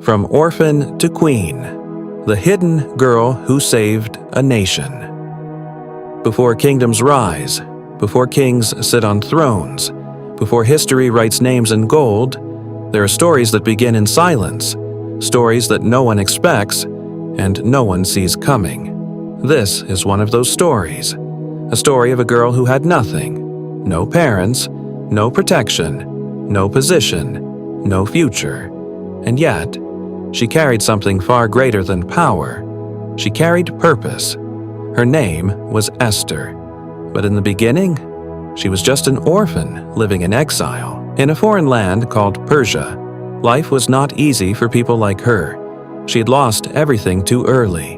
From Orphan to Queen, the hidden girl who saved a nation. Before kingdoms rise, before kings sit on thrones, before history writes names in gold, there are stories that begin in silence, stories that no one expects and no one sees coming. This is one of those stories, a story of a girl who had nothing, no parents, no protection, no position, no future, and yet, she carried something far greater than power. She carried purpose. Her name was Esther. But in the beginning, she was just an orphan living in exile in a foreign land called Persia. Life was not easy for people like her. She had lost everything too early.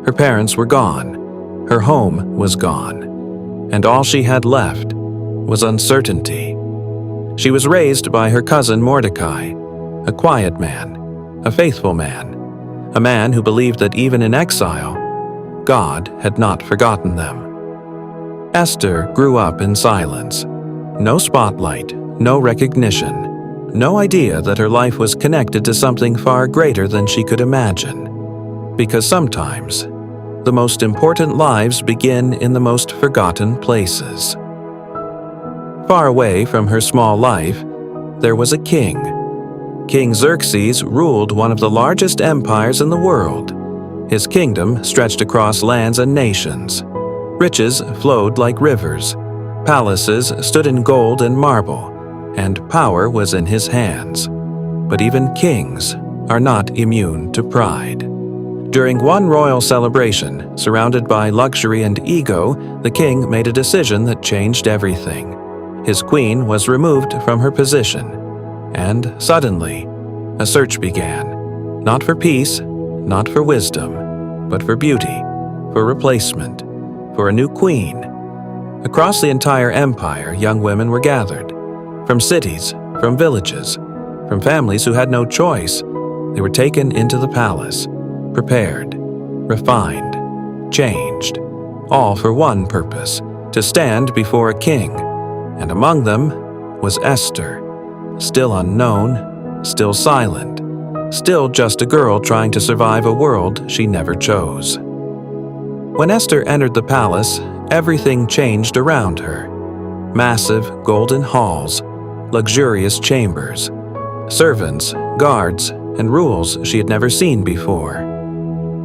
Her parents were gone. Her home was gone. And all she had left was uncertainty. She was raised by her cousin Mordecai, a quiet man, a faithful man, a man who believed that even in exile, God had not forgotten them. Esther grew up in silence. No spotlight, no recognition, no idea that her life was connected to something far greater than she could imagine. Because sometimes, the most important lives begin in the most forgotten places. Far away from her small life, there was a king. King Xerxes ruled one of the largest empires in the world. His kingdom stretched across lands and nations. Riches flowed like rivers. Palaces stood in gold and marble, and power was in his hands. But even kings are not immune to pride. During one royal celebration, surrounded by luxury and ego, the king made a decision that changed everything. His queen was removed from her position. And suddenly, a search began, not for peace, not for wisdom, but for beauty, for replacement, for a new queen. Across the entire empire, young women were gathered, from cities, from villages, from families who had no choice. They were taken into the palace, prepared, refined, changed, all for one purpose, to stand before a king. And among them was Esther. Still unknown, still silent, still just a girl trying to survive a world she never chose. When Esther entered the palace, everything changed around her. Massive golden halls, luxurious chambers, servants, guards, and rules she had never seen before.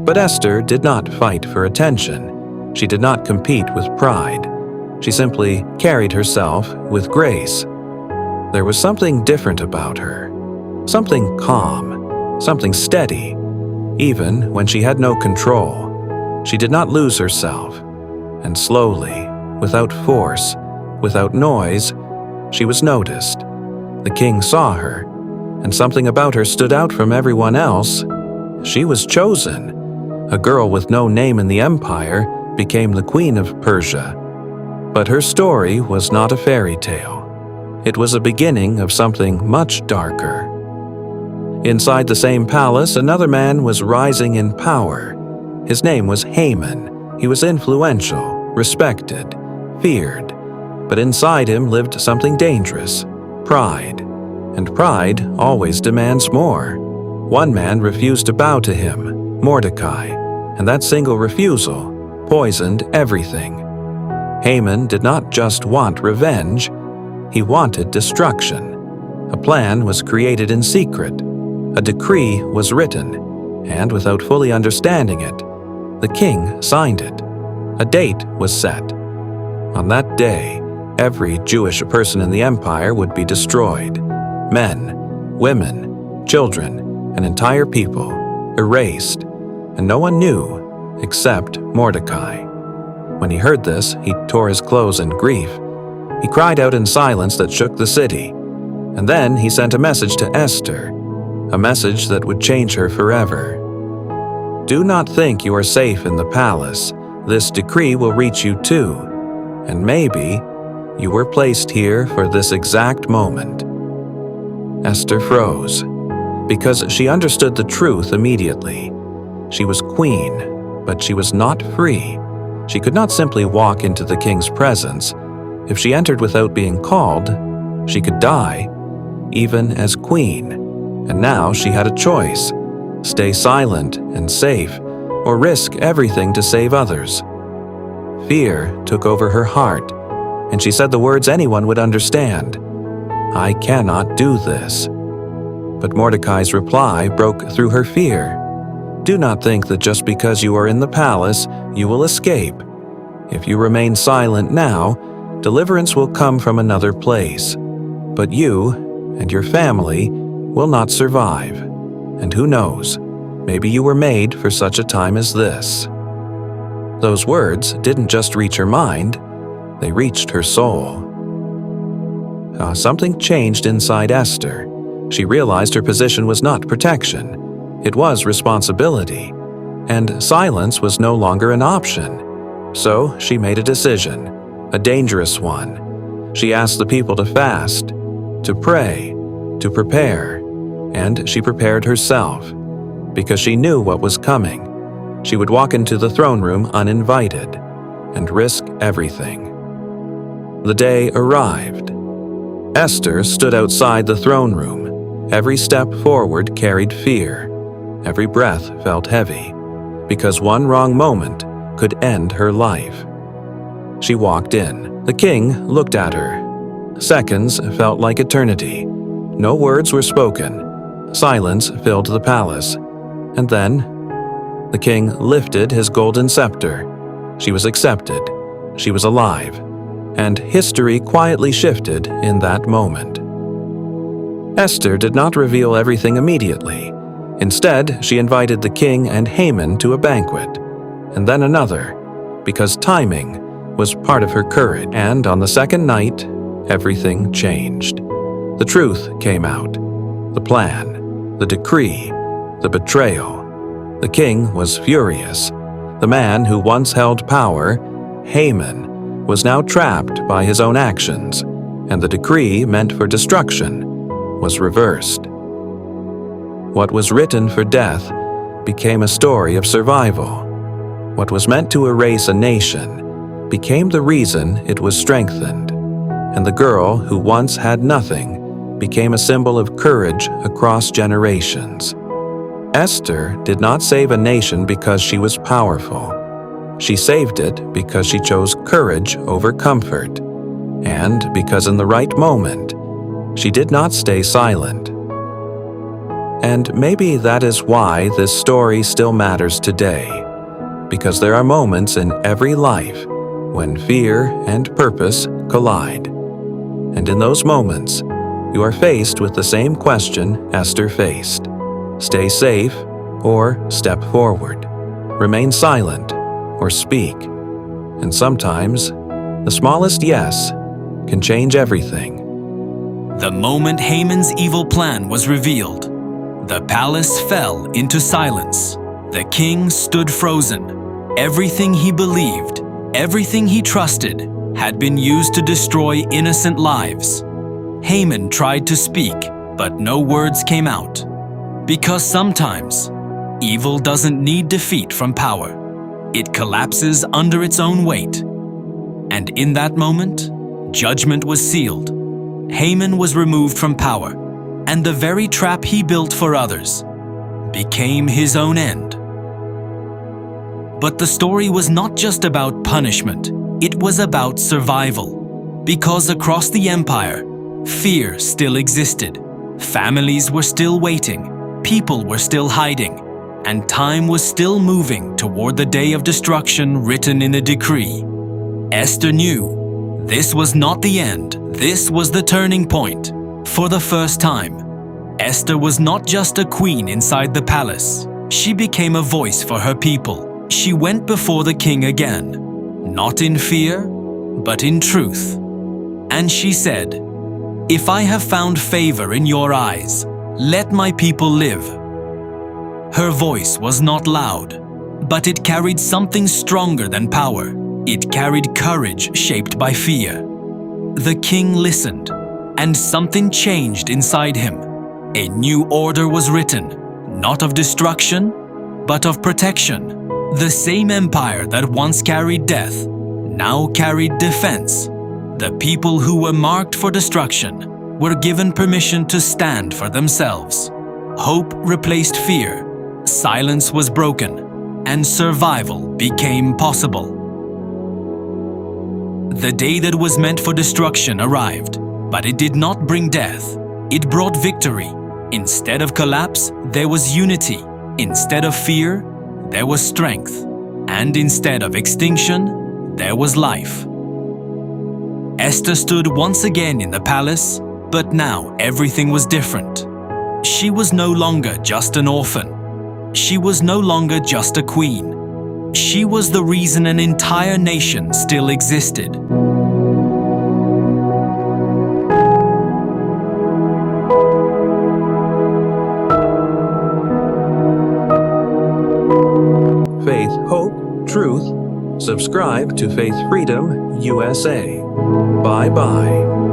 But Esther did not fight for attention. She did not compete with pride. She simply carried herself with grace. There was something different about her, something calm, something steady. Even when she had no control, she did not lose herself. And slowly, without force, without noise, she was noticed. The king saw her, and something about her stood out from everyone else. She was chosen. A girl with no name in the empire became the queen of Persia. But her story was not a fairy tale. It was a beginning of something much darker. Inside the same palace, another man was rising in power. His name was Haman. He was influential, respected, feared. But inside him lived something dangerous, pride. And pride always demands more. One man refused to bow to him, Mordecai, and that single refusal poisoned everything. Haman did not just want revenge. He wanted destruction. A plan was created in secret. A decree was written, and without fully understanding it, the king signed it. A date was set. On that day, every Jewish person in the empire would be destroyed. Men, women, children, an entire people, erased, and no one knew except Mordecai. When he heard this, he tore his clothes in grief. He cried out in silence that shook the city. And then he sent a message to Esther, a message that would change her forever. Do not think you are safe in the palace. This decree will reach you too. And maybe you were placed here for this exact moment. Esther froze, because she understood the truth immediately. She was queen, but she was not free. She could not simply walk into the king's presence. If she entered without being called, she could die, even as queen. And now she had a choice: stay silent and safe, or risk everything to save others. Fear took over her heart, and she said the words anyone would understand: "I cannot do this." But Mordecai's reply broke through her fear. "Do not think that just because you are in the palace, you will escape. If you remain silent now, deliverance will come from another place. But you and your family will not survive. And who knows, maybe you were made for such a time as this." Those words didn't just reach her mind, they reached her soul. Something changed inside Esther. She realized her position was not protection. It was responsibility. And silence was no longer an option. So she made a decision, a dangerous one. She asked the people to fast, to pray, to prepare, and she prepared herself. Because she knew what was coming. She would walk into the throne room uninvited and risk everything. The day arrived. Esther stood outside the throne room. Every step forward carried fear. Every breath felt heavy, because one wrong moment could end her life. She walked in. The king looked at her. Seconds felt like eternity. No words were spoken. Silence filled the palace. And then, the king lifted his golden scepter. She was accepted. She was alive. And history quietly shifted in that moment. Esther did not reveal everything immediately. Instead, she invited the king and Haman to a banquet, and then another, because timing was part of her courage. And on the second night, everything changed. The truth came out. The plan, the decree, the betrayal. The king was furious. The man who once held power, Haman, was now trapped by his own actions, and the decree meant for destruction was reversed. What was written for death became a story of survival. What was meant to erase a nation became the reason it was strengthened, and the girl who once had nothing became a symbol of courage across generations. Esther did not save a nation because she was powerful. She saved it because she chose courage over comfort, and because in the right moment, she did not stay silent. And maybe that is why this story still matters today, because there are moments in every life when fear and purpose collide. And in those moments, you are faced with the same question Esther faced: stay safe or step forward, remain silent or speak. And sometimes, the smallest yes can change everything. The moment Haman's evil plan was revealed, the palace fell into silence. The king stood frozen. Everything he believed, everything he trusted, had been used to destroy innocent lives. Haman tried to speak, but no words came out. Because sometimes, evil doesn't need defeat from power. It collapses under its own weight. And in that moment, judgment was sealed. Haman was removed from power, and the very trap he built for others became his own end. But the story was not just about punishment, it was about survival. Because across the empire, fear still existed. Families were still waiting, people were still hiding, and time was still moving toward the day of destruction written in the decree. Esther knew this was not the end, this was the turning point. For the first time, Esther was not just a queen inside the palace. She became a voice for her people. She went before the king again, not in fear, but in truth. And she said, "If I have found favor in your eyes, let my people live." Her voice was not loud, but it carried something stronger than power. It carried courage shaped by fear. The king listened, and something changed inside him. A new order was written, not of destruction, but of protection. The same empire that once carried death now carried defense. The people who were marked for destruction were given permission to stand for themselves. Hope replaced fear, silence was broken, and survival became possible. The day that was meant for destruction arrived, but it did not bring death. It brought victory. Instead of collapse, there was unity. Instead of fear, there was strength. And instead of extinction, there was life. Esther stood once again in the palace, but now everything was different. She was no longer just an orphan. She was no longer just a queen. She was the reason an entire nation still existed. Faith, hope, truth. Subscribe to Faith Freedom USA. Bye-bye.